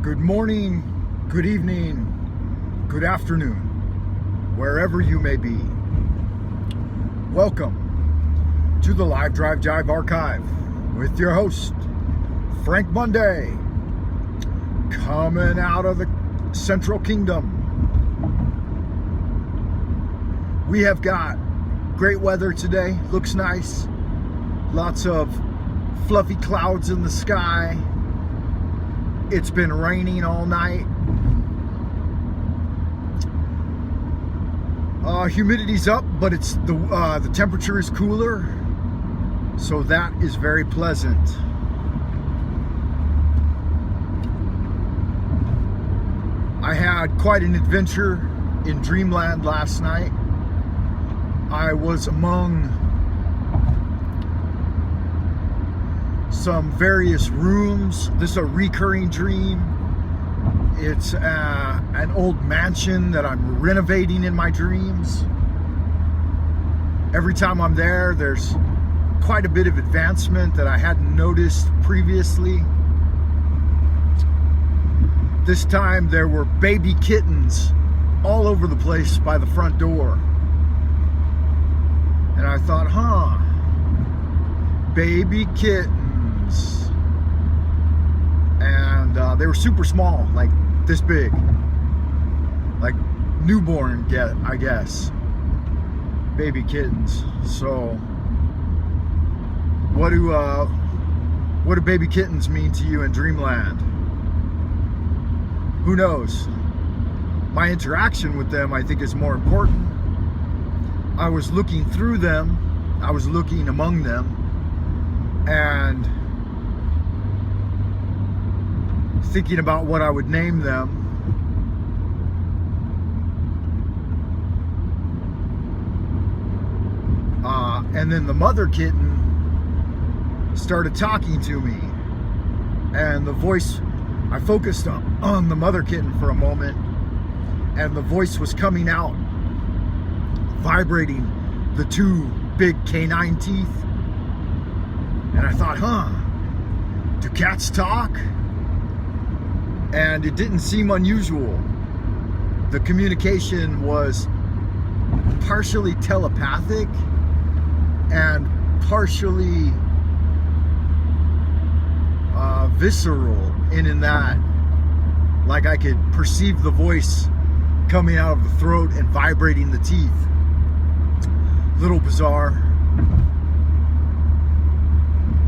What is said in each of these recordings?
Good morning, good evening, good afternoon, wherever you may be. Welcome to the Live Drive Jive Archive with your host, Frank Monday, coming out of the Central Kingdom. We have got great weather today, looks nice, lots of fluffy clouds in the sky. It's been raining all night. Humidity's up, but it's the temperature is cooler, so that is very pleasant. I had quite an adventure in Dreamland last night. I was among some various rooms. This is a recurring dream. It's an old mansion that I'm renovating in my dreams. Every time I'm there, there's quite a bit of advancement that I hadn't noticed previously. This time there were baby kittens all over the place by the front door. And I thought, baby kittens. And they were super small, like this big, like newborn, I guess, baby kittens. So what do baby kittens mean to you in Dreamland? Who knows? My interaction with them, I think, is more important. I was looking through them, I was looking among them, and thinking about what I would name them. And then the mother kitten started talking to me, and the voice, I focused on the mother kitten for a moment, and the voice was coming out, vibrating the two big canine teeth. And I thought, do cats talk? And it didn't seem unusual. The communication was partially telepathic and partially visceral in that, like, I could perceive the voice coming out of the throat and vibrating the teeth. Little bizarre.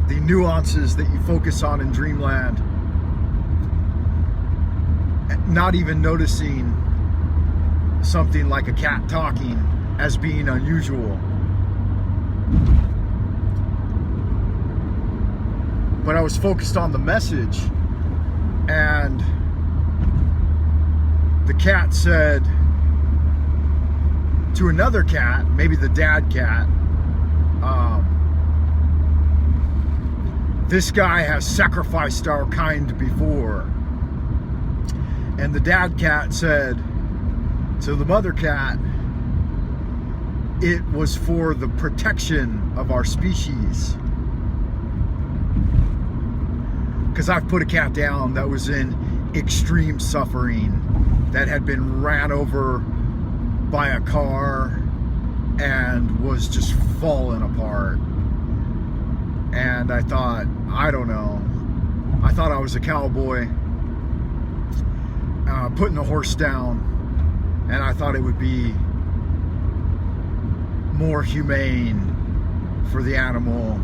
The nuances that you focus on in Dreamland, not even noticing something like a cat talking as being unusual. But I was focused on the message, and the cat said to another cat, maybe the dad cat, this guy has sacrificed our kind before. And the dad cat said to the mother cat, it was for the protection of our species. Because I've put a cat down that was in extreme suffering, that had been ran over by a car and was just falling apart. And I thought, I don't know, I thought I was a cowboy putting the horse down, and I thought it would be more humane for the animal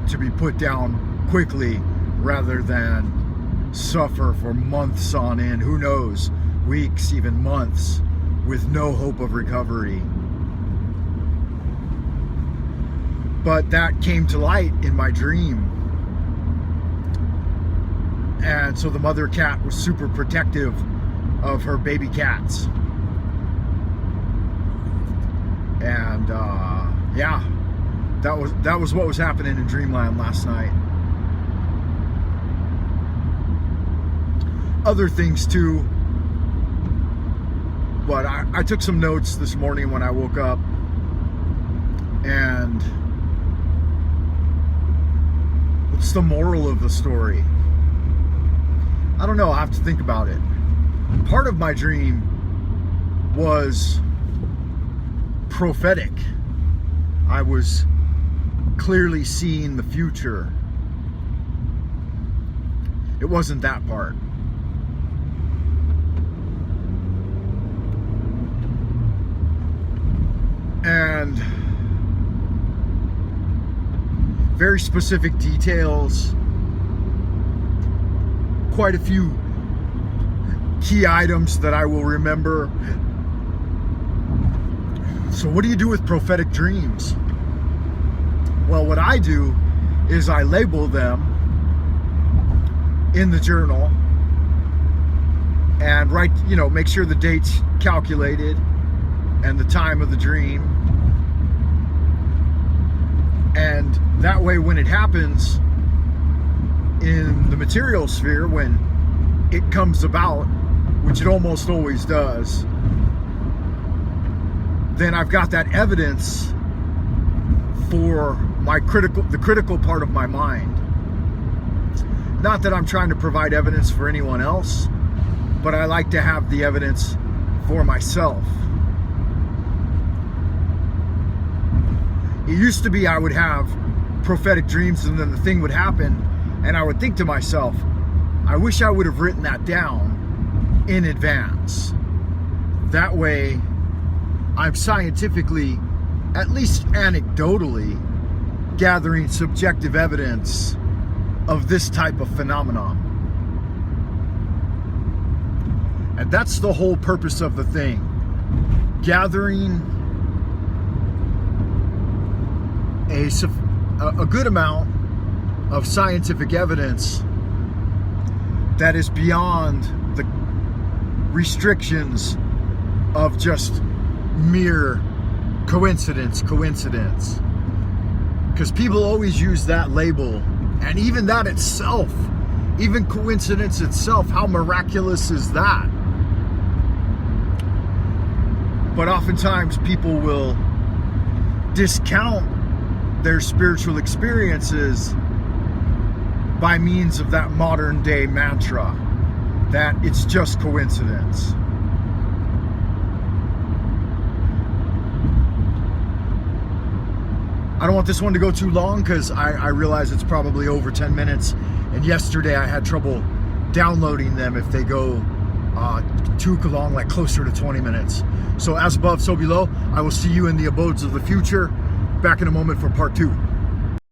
to be put down quickly rather than suffer for months on end, who knows, weeks, even months, with no hope of recovery. But that came to light in my dream. And so the mother cat was super protective of her baby cats. And yeah, that was what was happening in Dreamland last night. Other things too, but I took some notes this morning when I woke up, and what's the moral of the story? I don't know, I have to think about it. Part of my dream was prophetic. I was clearly seeing the future. It wasn't that part. And very specific details, quite a few key items that I will remember. So what do you do with prophetic dreams? Well, what I do is I label them in the journal and write, make sure the date's calculated and the time of the dream. And that way, when it happens in the material sphere, when it comes about, which it almost always does, then I've got that evidence for the critical part of my mind. Not that I'm trying to provide evidence for anyone else, but I like to have the evidence for myself. It used to be I would have prophetic dreams and then the thing would happen and I would think to myself, I wish I would have written that down in advance. That way, I'm scientifically, at least anecdotally, gathering subjective evidence of this type of phenomenon. And that's the whole purpose of the thing. Gathering a good amount of scientific evidence that is beyond the restrictions of just mere coincidence. Because people always use that label, and even that itself, even coincidence itself, how miraculous is that? But oftentimes people will discount their spiritual experiences by means of that modern day mantra that it's just coincidence. I don't want this one to go too long because I realize it's probably over 10 minutes, and yesterday I had trouble downloading them if they go too long, like closer to 20 minutes. So as above, so below. I will see you in the abodes of the future. Back in a moment for part 2.